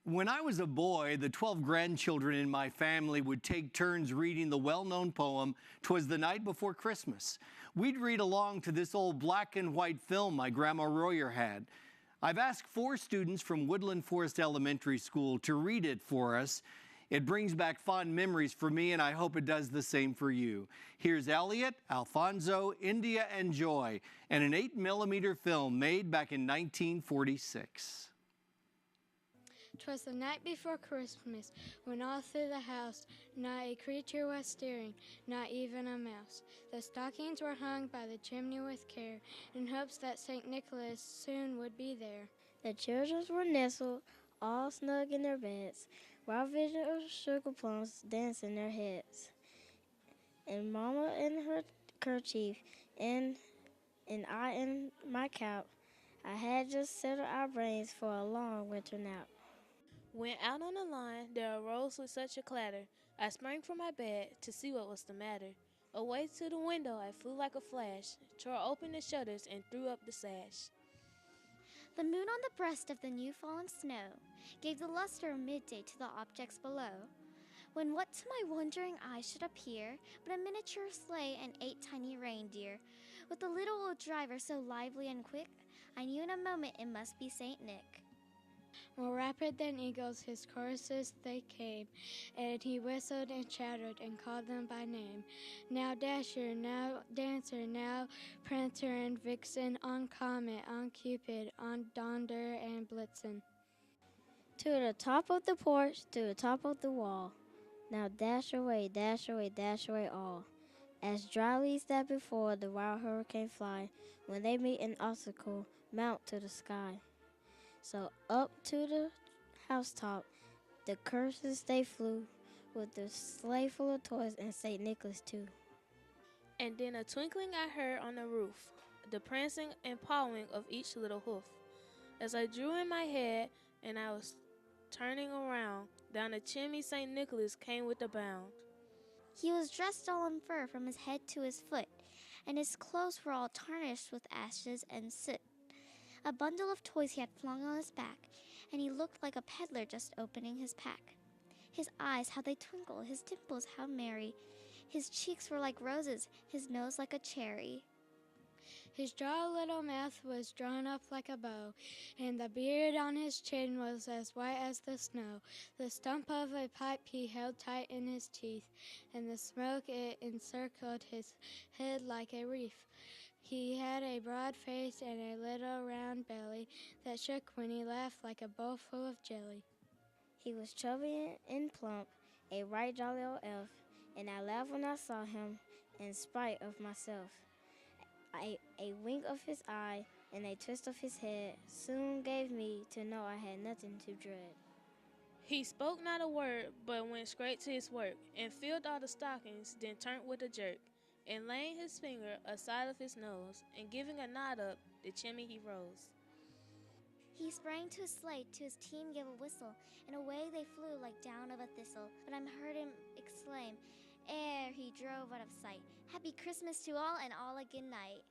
When I was a boy, the 12 grandchildren in my family would take turns reading the well-known poem, "'Twas the Night Before Christmas." We'd read along to this old black and white film my grandma Royer had. I've asked 4 students from Woodland Forest Elementary School to read it for us. It brings back fond memories for me, and I hope it does the same for you. Here's Elliot, Alfonso, India, and Joy, and an 8mm film made back in 1946. 'Twas the night before Christmas, when all through the house not a creature was stirring, not even a mouse. The stockings were hung by the chimney with care, in hopes that St. Nicholas soon would be there. The children were nestled, all snug in their beds, while vision of sugar plums danced in their heads. And Mama in her kerchief, and I in my cap, I had just settled our brains for a long winter nap. When out on the lawn there arose with such a clatter, I sprang from my bed to see what was the matter. Away to the window I flew like a flash, tore open the shutters and threw up the sash. The moon on the breast of the new fallen snow gave the luster of midday to the objects below, when what to my wondering eye should appear but a miniature sleigh and 8 tiny reindeer, with a little old driver so lively and quick, I knew in a moment it must be Saint Nick. More rapid than eagles his choruses they came, and he whistled and shouted and called them by name. Now Dasher, now Dancer, now Prancer and Vixen, on Comet, on Cupid, on Donder and Blitzen. To the top of the porch, to the top of the wall. Now dash away, dash away, dash away all. As dry leaves that before the wild hurricane fly, when they meet an obstacle, mount to the sky. So up to the housetop, the curses they flew, with the sleigh full of toys and St. Nicholas too. And then a twinkling I heard on the roof, the prancing and pawing of each little hoof. As I drew in my head and I was turning around, down the chimney St. Nicholas came with a bound. He was dressed all in fur from his head to his foot, and his clothes were all tarnished with ashes and soot. A bundle of toys he had flung on his back, and he looked like a peddler just opening his pack. His eyes, how they twinkle, his dimples, how merry. His cheeks were like roses, his nose like a cherry. His dry little mouth was drawn up like a bow, and the beard on his chin was as white as the snow. The stump of a pipe he held tight in his teeth, and the smoke it encircled his head like a wreath. He had a broad face and a little round belly that shook when he laughed like a bowl full of jelly. He was chubby and plump, a right jolly old elf, and I laughed when I saw him, in spite of myself. A wink of his eye and a twist of his head soon gave me to know I had nothing to dread. He spoke not a word, but went straight to his work, and filled all the stockings, then turned with a jerk, and laying his finger aside of his nose, and giving a nod up the chimney he rose. He sprang to his sleigh, to his team gave a whistle, and away they flew like down of a thistle. But I heard him exclaim, ere he drove out of sight, "Happy Christmas to all, and all a good night."